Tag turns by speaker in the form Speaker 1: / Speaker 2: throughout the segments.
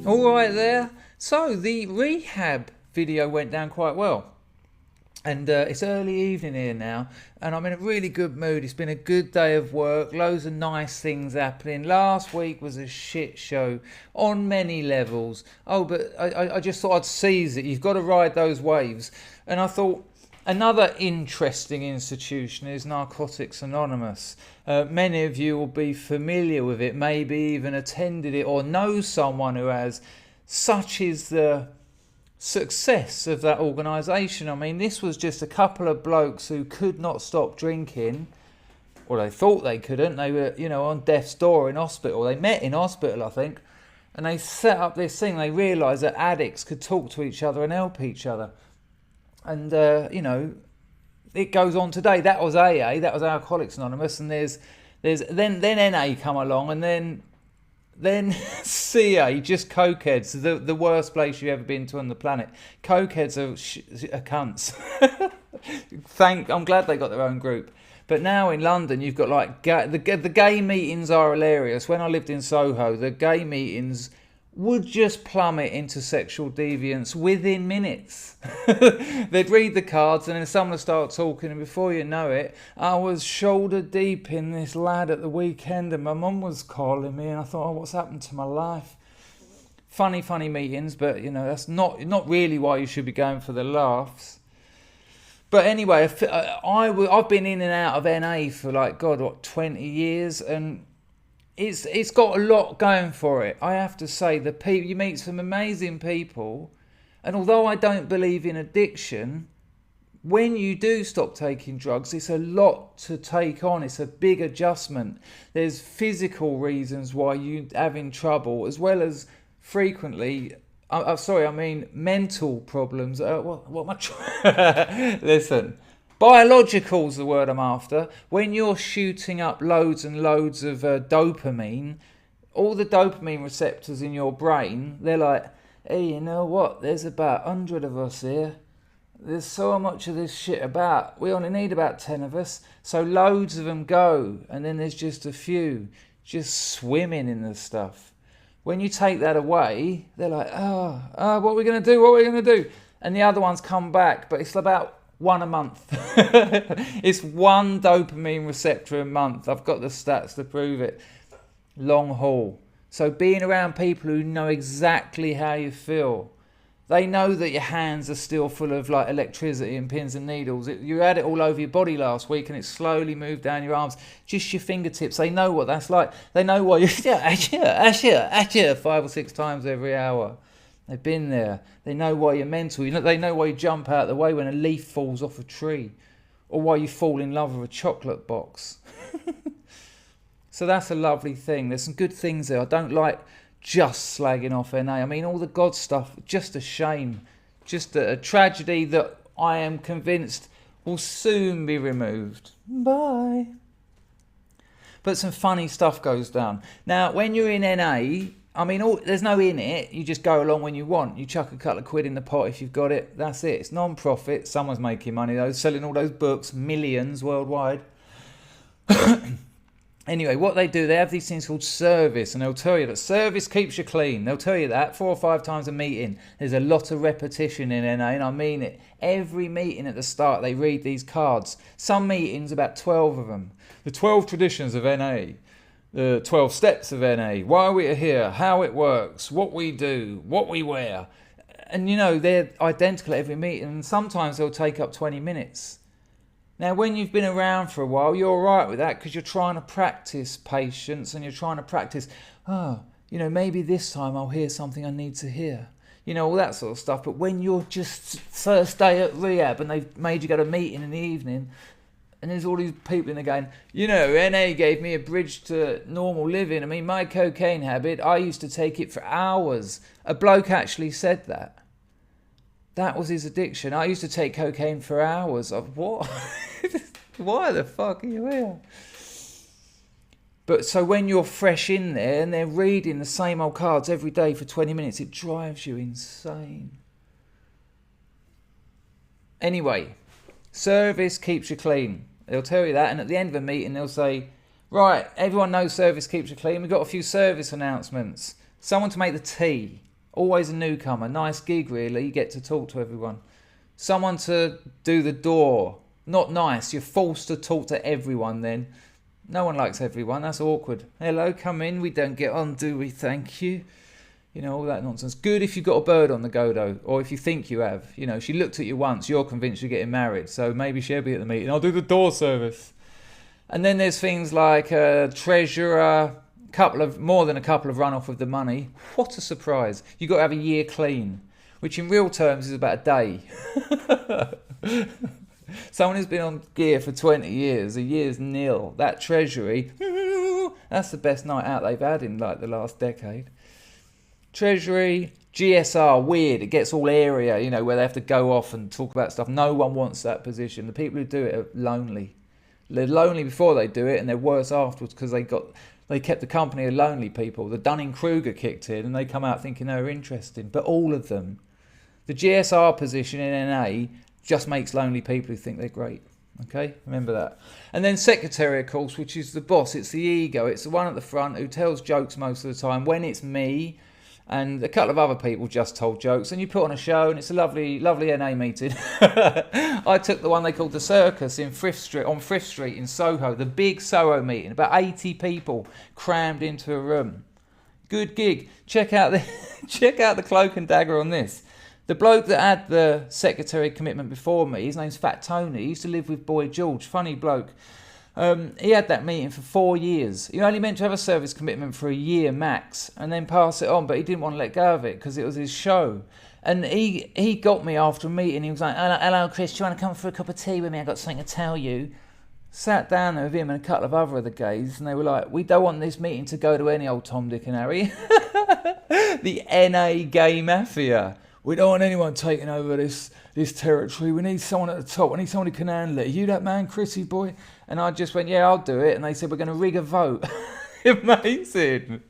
Speaker 1: All right there. So the rehab video went down quite well. And it's early evening here now, and I'm in a really good mood. It's been a good day of work, loads of nice things happening. Last week was a shit show on many levels. Oh, but I just thought I'd seize it. You've got to ride those waves. And I thought another interesting institution is Narcotics Anonymous. Many of you will be familiar with it, maybe even attended it or know someone who has. Such is the success of that organisation. I mean, this was just a couple of blokes who could not stop drinking, or they thought they couldn't. They were, on death's door in hospital. They met in hospital, I think, and they set up this thing. They realised that addicts could talk to each other and help each other. And, it goes on today. That was AA, that was Alcoholics Anonymous, and there's then NA come along, and then CA, just cokeheads, the worst place you've ever been to on the planet. Cokeheads are cunts. I'm glad they got their own group. But now in London, you've got like the gay meetings are hilarious. When I lived in Soho, the gay meetings would just plummet into sexual deviance within minutes. They'd read the cards and then someone would start talking, and before you know it, I was shoulder deep in this lad at the weekend, and my mum was calling me, and I thought, oh, what's happened to my life? Funny meetings, but that's not really why you should be going for the laughs. But anyway, I've been in and out of NA for 20 years, and it's got a lot going for it. I have to say, you meet some amazing people, and although I don't believe in addiction, when you do stop taking drugs, it's a lot to take on. It's a big adjustment. There's physical reasons why you're having trouble, as well as frequently, mental problems. What am I trying? Listen. Biological's the word I'm after. When you're shooting up loads and loads of dopamine, all the dopamine receptors in your brain, they're like, hey, you know what? There's about 100 of us here. There's so much of this shit about. We only need about 10 of us. So loads of them go, and then there's just a few just swimming in the stuff. When you take that away, they're like, what are we going to do? What are we going to do? And the other ones come back, but it's about one a month. It's one dopamine receptor a month. I've got the stats to prove it. Long haul. So being around people who know exactly how you feel. They know that your hands are still full of electricity and pins and needles. You had it all over your body last week, and it slowly moved down your arms, just your fingertips. They know what that's like. They know why you 5 or 6 times every hour. They've been there. They know why you're mental. They know why you jump out of the way when a leaf falls off a tree, or why you fall in love with a chocolate box. So that's a lovely thing. There's some good things there. I don't like just slagging off NA. I mean, all the God stuff, just a shame. Just a tragedy that I am convinced will soon be removed. Bye. But some funny stuff goes down. Now, when you're in NA, there's no in it. You just go along when you want. You chuck a couple of quid in the pot if you've got it. That's it. It's non-profit. Someone's making money though, selling all those books, millions worldwide. Anyway, what they do, they have these things called service, and they'll tell you that service keeps you clean. They'll tell you that 4 or 5 times a meeting. There's a lot of repetition in NA, and I mean it. Every meeting at the start, they read these cards. Some meetings, about 12 of them. The 12 traditions of NA. The 12 steps of NA, why we are here, how it works, what we do, what we wear. And they're identical at every meeting, and sometimes they'll take up 20 minutes. Now, when you've been around for a while, you're all right with that because you're trying to practice patience, and you're trying to practice, maybe this time I'll hear something I need to hear. All that sort of stuff. But when you're just first day at rehab and they've made you go to a meeting in the evening, and there's all these people in there going, NA gave me a bridge to normal living. I mean, my cocaine habit, I used to take it for hours. A bloke actually said that. That was his addiction. I used to take cocaine for hours. What? Why the fuck are you here? But so when you're fresh in there and they're reading the same old cards every day for 20 minutes, it drives you insane. Anyway, service keeps you clean. They'll tell you that, and at the end of a meeting they'll say, right, everyone knows service keeps you clean. We've got a few service announcements. Someone to make the tea. Always a newcomer. Nice gig, really. You get to talk to everyone. Someone to do the door. Not nice. You're forced to talk to everyone then. No one likes everyone. That's awkward. Hello, come in. We don't get on, do we? Thank you. You know, all that nonsense. Good if you've got a bird on the go, though. Or if you think you have. You know, she looked at you once. You're convinced you're getting married. So maybe she'll be at the meeting. I'll do the door service. And then there's things like treasurer, more than a couple of run off with the money. What a surprise. You've got to have a year clean, which in real terms is about a day. Someone who's been on gear for 20 years, a year's nil. That treasury, that's the best night out they've had in like the last decade. Treasury, GSR, weird. It gets all area, you know, where they have to go off and talk about stuff. No one wants that position. The people who do it are lonely. They're lonely before they do it, and they're worse afterwards because they kept the company of lonely people. The Dunning-Kruger kicked in, and they come out thinking they were interesting. But all of them, the GSR position in NA just makes lonely people who think they're great. Okay, remember that. And then secretary, of course, which is the boss. It's the ego. It's the one at the front who tells jokes most of the time. When it's me and a couple of other people just told jokes, and you put on a show, and it's a lovely, lovely NA meeting. I took the one they called the Circus on Frith Street in Soho, the big Soho meeting, about 80 people crammed into a room. Good gig. Check out the cloak and dagger on this. The bloke that had the secretary commitment before me, his name's Fat Tony. He used to live with Boy George, funny bloke. He had that meeting for 4 years. He only meant to have a service commitment for a year max and then pass it on, but he didn't want to let go of it because it was his show. And he got me after a meeting. He was like, hello, Chris, do you want to come for a cup of tea with me? I've got something to tell you. Sat down there with him and a couple of other of the gays, and they were like, we don't want this meeting to go to any old Tom, Dick and Harry. The NA gay mafia. We don't want anyone taking over this territory. We need someone at the top. We need someone who can handle it. Are you that man, Chrissy boy? And I just went, yeah, I'll do it. And they said, we're going to rig a vote. Amazing.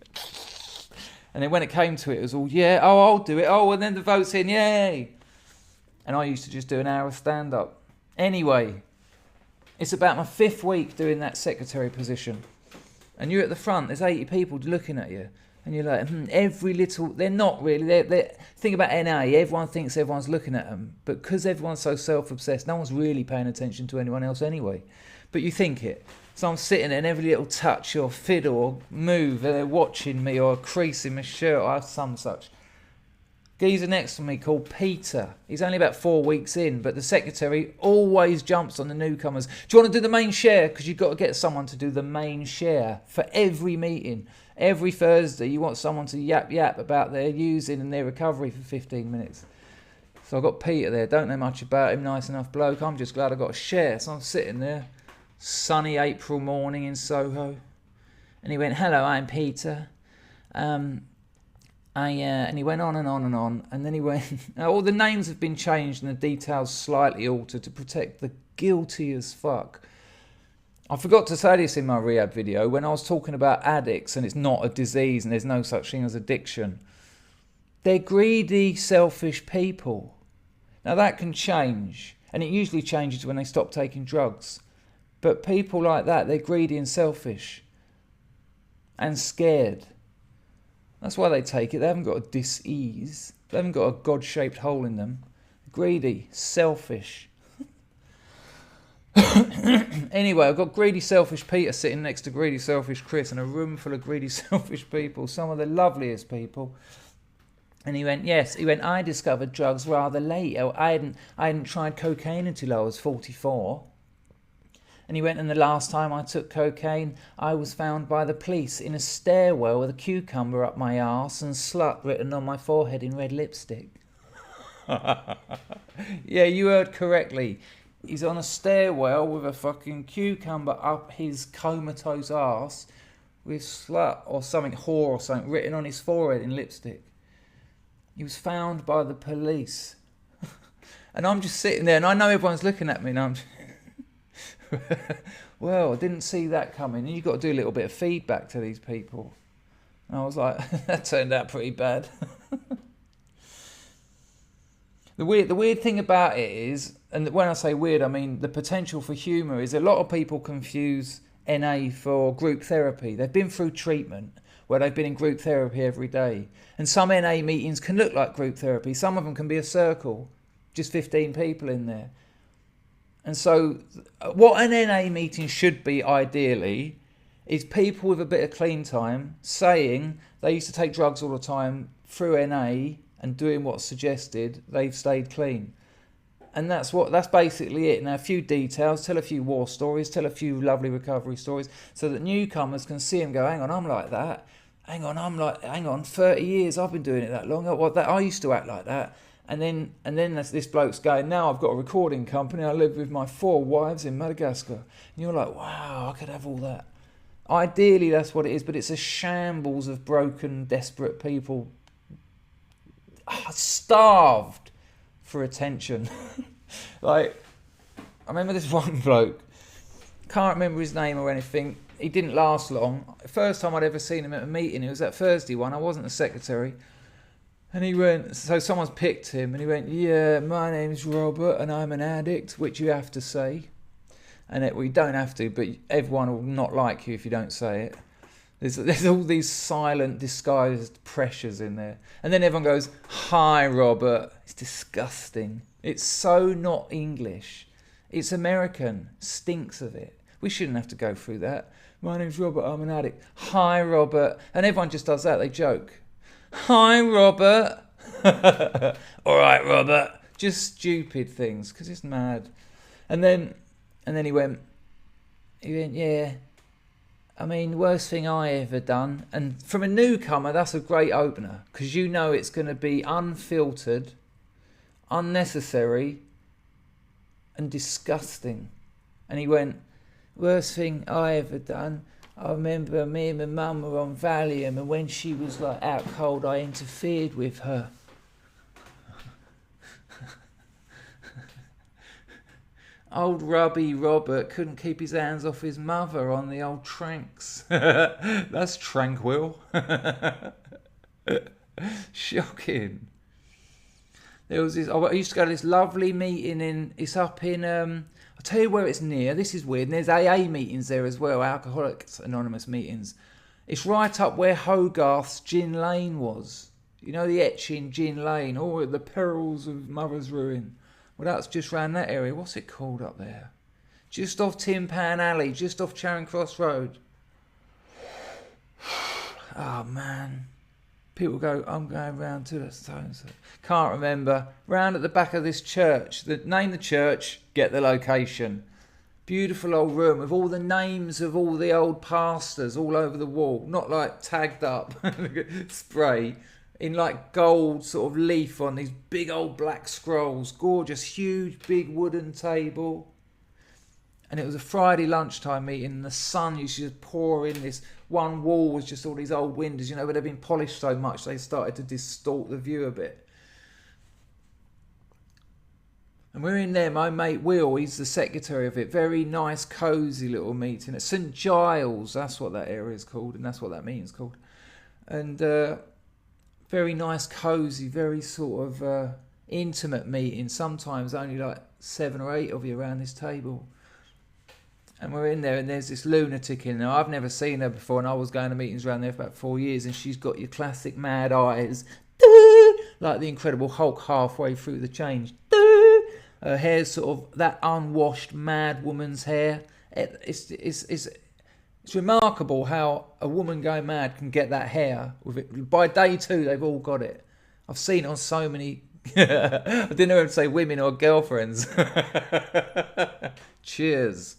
Speaker 1: And then when it came to it, it was all, yeah, oh, I'll do it. Oh, and then the vote's in, yay. And I used to just do an hour of stand-up. Anyway, it's about my 5th week doing that secretary position. And you're at the front. There's 80 people looking at you. And you're like, they're not really. Think about NA, everyone thinks everyone's looking at them. But because everyone's so self-obsessed, no one's really paying attention to anyone else anyway. But you think it. So I'm sitting there and every little touch or fiddle or move, they're watching me, or a crease in my shirt or some such. Geezer next to me called Peter. He's only about 4 weeks in, but the secretary always jumps on the newcomers. Do you want to do the main share? Because you've got to get someone to do the main share for every meeting. Every Thursday, you want someone to yap about their using and their recovery for 15 minutes. So I've got Peter there. Don't know much about him. Nice enough bloke. I'm just glad I got a share. So I'm sitting there. Sunny April morning in Soho. And he went, hello, I'm Peter. And he went on and on and on. And then he went, all the names have been changed and the details slightly altered to protect the guilty as fuck. I forgot to say this in my rehab video when I was talking about addicts and it's not a disease and there's no such thing as addiction. They're greedy, selfish people. Now that can change, and it usually changes when they stop taking drugs. But people like that, they're greedy and selfish and scared. That's why they take it. They haven't got a dis-ease. They haven't got a God-shaped hole in them. Greedy, selfish. Anyway, I've got greedy, selfish Peter sitting next to greedy, selfish Chris in a room full of greedy, selfish people, some of the loveliest people. And he went, yes. He went, I discovered drugs rather late. I hadn't tried cocaine until I was 44. And he went, and the last time I took cocaine, I was found by the police in a stairwell with a cucumber up my arse and slut written on my forehead in red lipstick. Yeah, you heard correctly. He's on a stairwell with a fucking cucumber up his comatose arse with slut or something, whore or something, written on his forehead in lipstick. He was found by the police. And I'm just sitting there, and I know everyone's looking at me, and I'm well, I didn't see that coming. And you've got to do a little bit of feedback to these people. And I was like, that turned out pretty bad. The weird thing about it is, and when I say weird, I mean the potential for humour is a lot of people confuse NA for group therapy. They've been through treatment. where they've been in group therapy every day. And some NA meetings can look like group therapy. Some of them can be a circle, just 15 people in there. And so what an NA meeting should be ideally is people with a bit of clean time saying they used to take drugs all the time through NA and doing what's suggested, they've stayed clean. And that's basically it. Now, a few details, tell a few war stories, tell a few lovely recovery stories, so that newcomers can see and go, hang on, I'm like that. Hang on, 30 years, I've been doing it that long. I used to act like that. And then this bloke's going, now I've got a recording company, I live with my 4 wives in Madagascar. And you're like, wow, I could have all that. Ideally, that's what it is, but it's a shambles of broken, desperate people, starved for attention. Like, I remember this one bloke, can't remember his name or anything, he didn't last long. First time I'd ever seen him at a meeting, it was that Thursday one, I wasn't the secretary. And he went, so someone's picked him, and he went, yeah, my name's Robert, and I'm an addict, which you have to say. And well, you don't have to, but everyone will not like you if you don't say it. There's all these silent, disguised pressures in there. And then everyone goes, hi, Robert. It's disgusting. It's so not English. It's American. Stinks of it. We shouldn't have to go through that. My name's Robert. I'm an addict. Hi, Robert. And everyone just does that. They joke. Hi, Robert. All right, Robert. Just stupid things, because it's mad. And then he went, yeah. I mean, worst thing I ever done. And from a newcomer, that's a great opener, because you know it's going to be unfiltered, unnecessary, and disgusting. And he went, worst thing I ever done. I remember me and my mum were on Valium, and when she was like out cold, I interfered with her. Old Rubby Robert couldn't keep his hands off his mother on the old tranks. That's tranquil. Shocking. There was this. I used to go to this lovely meeting it's up in. I'll tell you where it's near. This is weird. And there's AA meetings there as well. Alcoholics Anonymous meetings. It's right up where Hogarth's Gin Lane was. You know, the etching Gin Lane. Oh, the perils of Mother's Ruin. Well, that's just round that area. What's it called up there? Just off Tin Pan Alley, just off Charing Cross Road. Oh, man. People go, I'm going round to the so-and-so. Can't remember. Round at the back of this church. Name the church, get the location. Beautiful old room with all the names of all the old pastors all over the wall. Not like tagged up spray. In like gold sort of leaf on these big old black scrolls. Gorgeous, huge, big wooden table. And it was a Friday lunchtime meeting, and the sun used to just pour in. This one wall was just all these old windows, you know, but they'd been polished so much they started to distort the view a bit. And we're in there, my mate Will, he's the secretary of it. Very nice, cosy little meeting at St Giles, that's what that area is called, and that's what that meeting's called. And very nice, cosy, very sort of intimate meeting. Sometimes only like 7 or 8 of you around this table. And we're in there, and there's this lunatic in there. I've never seen her before, and I was going to meetings around there for about 4 years, and she's got your classic mad eyes, like the Incredible Hulk halfway through the change. Her hair's sort of that unwashed mad woman's hair. It's remarkable how a woman going mad can get that hair with it. By day 2, they've all got it. I've seen it on so many. I didn't know if to say women or girlfriends. Cheers.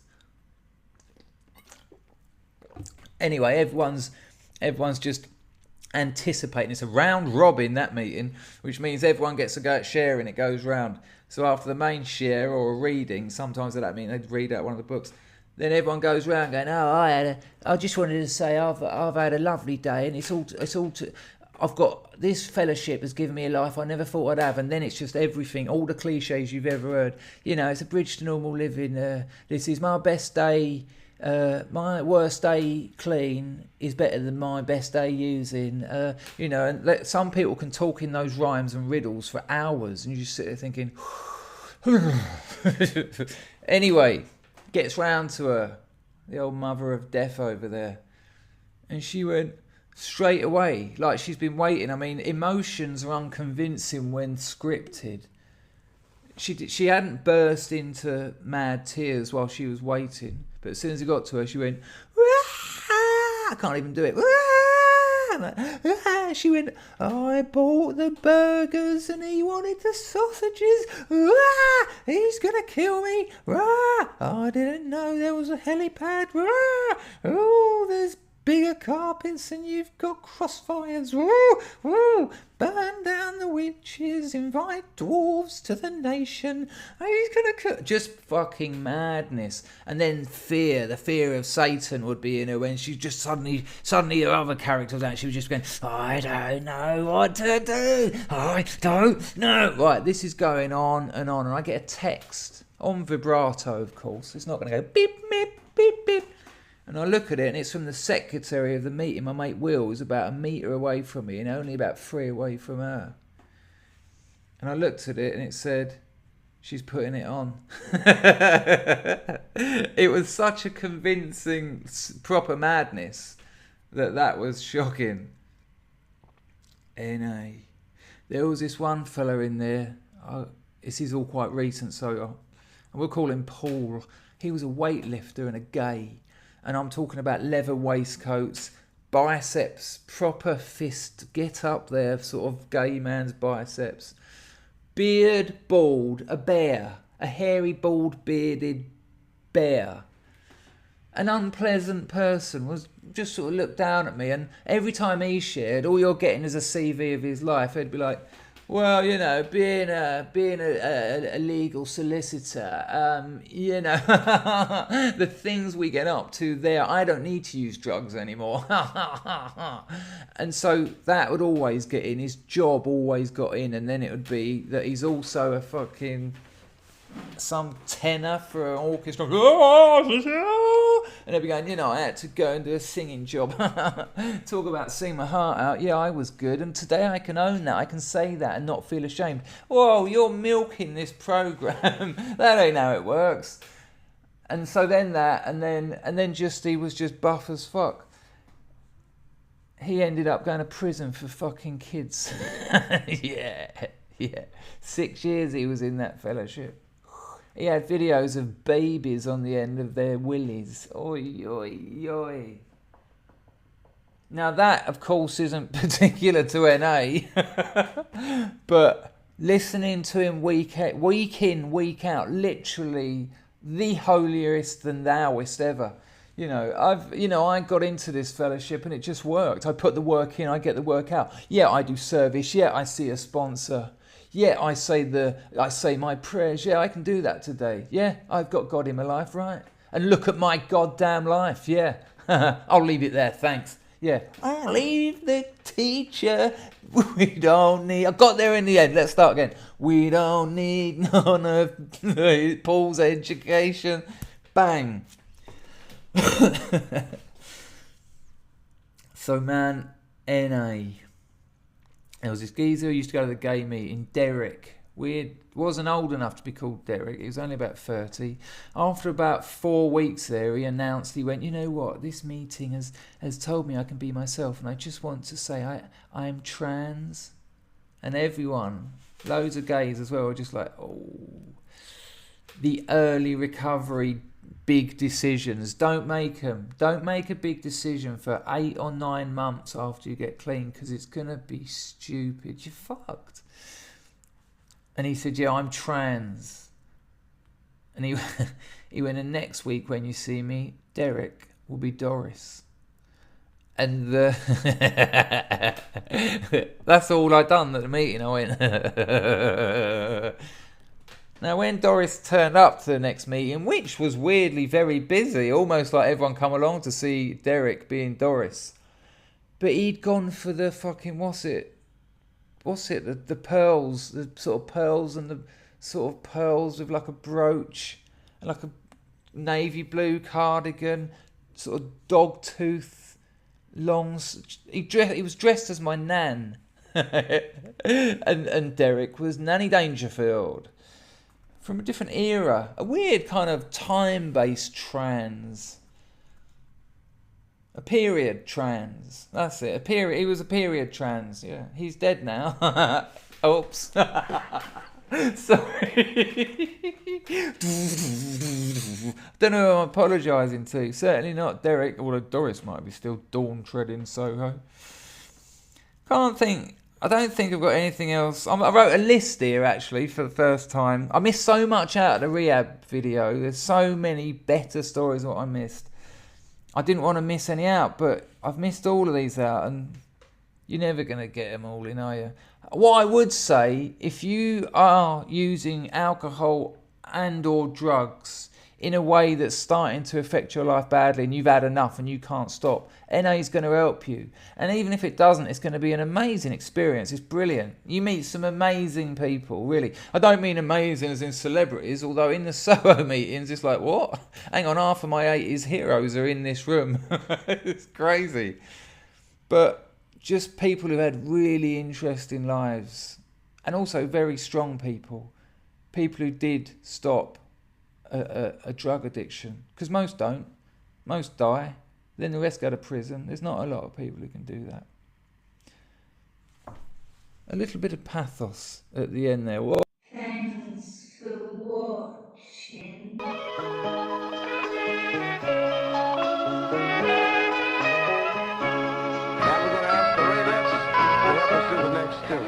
Speaker 1: Anyway, everyone's just anticipating. It's a round robin, that meeting, which means everyone gets a go at sharing. It goes round. So after the main share or a reading, sometimes that means they'd read out one of the books. Then everyone goes round going, oh, I just wanted to say I've had a lovely day, and I've got this fellowship has given me a life I never thought I'd have. And then it's just everything, all the cliches you've ever heard. You know, it's a bridge to normal living. This is my best day. My worst day clean is better than my best day using. You know, and some people can talk in those rhymes and riddles for hours, and you just sit there thinking. Anyway. Gets round to her, the old mother of death over there. And she went, straight away, like she's been waiting. I mean, emotions are unconvincing when scripted. She hadn't burst into mad tears while she was waiting, but as soon as it got to her, she went, "Wah!" I can't even do it. Wah! She went, I bought the burgers and he wanted the sausages. Wah! He's gonna kill me. Wah! I didn't know there was a helipad. Wah! Oh, there's bigger carpets and you've got crossfires. Woo! Woo! Burn down the witches, invite dwarves to the nation. He's gonna cook. Just fucking madness. And then fear, the fear of Satan would be in her when she just suddenly her other character was out. She was just going, I don't know what to do. I don't know. Right, this is going on. And I get a text on vibrato, of course. It's not gonna go beep, beep, beep, beep. And I look at it, and it's from the secretary of the meeting. My mate Will is about a metre away from me and only about 3 away from her. And I looked at it, and it said, she's putting it on. It was such a convincing, proper madness that was shocking. NA. There was this one fella in there. This is all quite recent, so we'll call him Paul. He was a weightlifter and a gay. And I'm talking about leather waistcoats, biceps, proper fist, get up there, sort of gay man's biceps. Beard, bald, a bear, a hairy, bald, bearded bear. An unpleasant person was just sort of looked down at me, and every time he shared, all you're getting is a CV of his life. He'd be like, well, you know, being a legal solicitor, you know, the things we get up to there, I don't need to use drugs anymore. And so that would always get in. His job always got in, and then it would be that he's also a fucking some tenor for an orchestra. And they'd be going, you know, I had to go and do a singing job. Talk about sing my heart out. Yeah, I was good, and today I can own that. I can say that and not feel ashamed. Whoa, you're milking this program. That ain't how it works. And so then that, and then just he was just buff as fuck. He ended up going to prison for fucking kids. Yeah. 6 years he was in that fellowship. He had videos of babies on the end of their willies. Oi, oi, oi. Now that, of course, isn't particular to NA. But listening to him week in, week out, literally the holiest and thouest ever. I got into this fellowship and it just worked. I put the work in, I get the work out. Yeah, I do service. Yeah, I see a sponsor. Yeah, I say my prayers. Yeah, I can do that today. Yeah, I've got God in my life, right? And look at my goddamn life. Yeah, I'll leave it there. Thanks. Yeah, I'll leave the teacher. We don't need. I got there in the end. Let's start again. We don't need none of Paul's education. Bang. So, man, NA. There was this geezer who used to go to the gay meeting, Derek. Wasn't old enough to be called Derek. He was only about 30. After about 4 weeks there, he announced, he went, you know what, this meeting has told me I can be myself, and I just want to say I am trans. And everyone, loads of gays as well, were just like, oh, the early recovery big decisions. Don't make them. Don't make a big decision for 8 or 9 months after you get clean, because it's going to be stupid. You're fucked. And he said, yeah, I'm trans. And he went, and next week when you see me, Derek will be Doris. And that's all I done at the meeting. I went... Now, when Doris turned up to the next meeting, which was weirdly very busy, almost like everyone come along to see Derek being Doris, but he'd gone for the fucking, the pearls, the sort of pearls and the sort of pearls with like a brooch and like a navy blue cardigan, sort of dog tooth, long. He was dressed as my nan, and Derek was Nanny Dangerfield. From a different era, a weird kind of time-based trans. A period trans. That's it. A period. He was a period trans. Yeah. He's dead now. Oops. Sorry. Don't know who I'm apologising to. Certainly not Derek, although Doris might be still dawn treading Soho. I don't think I've got anything else. I wrote a list here actually for the first time. I missed so much out of the rehab video. There's so many better stories what I missed. I didn't want to miss any out, but I've missed all of these out, and you're never going to get them all in, are you? What I would say, if you are using alcohol and or drugs in a way that's starting to affect your life badly and you've had enough and you can't stop, NA is going to help you. And even if it doesn't, it's going to be an amazing experience. It's brilliant. You meet some amazing people, really. I don't mean amazing as in celebrities, although in the Soho meetings, it's like, what? Hang on, half of my 80s heroes are in this room. It's crazy. But just people who've had really interesting lives, and also very strong people. People who did stop a drug addiction, because most don't. Most die, then the rest go to prison. There's not a lot of people who can do that. A little bit of pathos at the end there. Whoa.
Speaker 2: Thanks for watching.
Speaker 3: Now we're going to ask the Raiders to help us do the next two.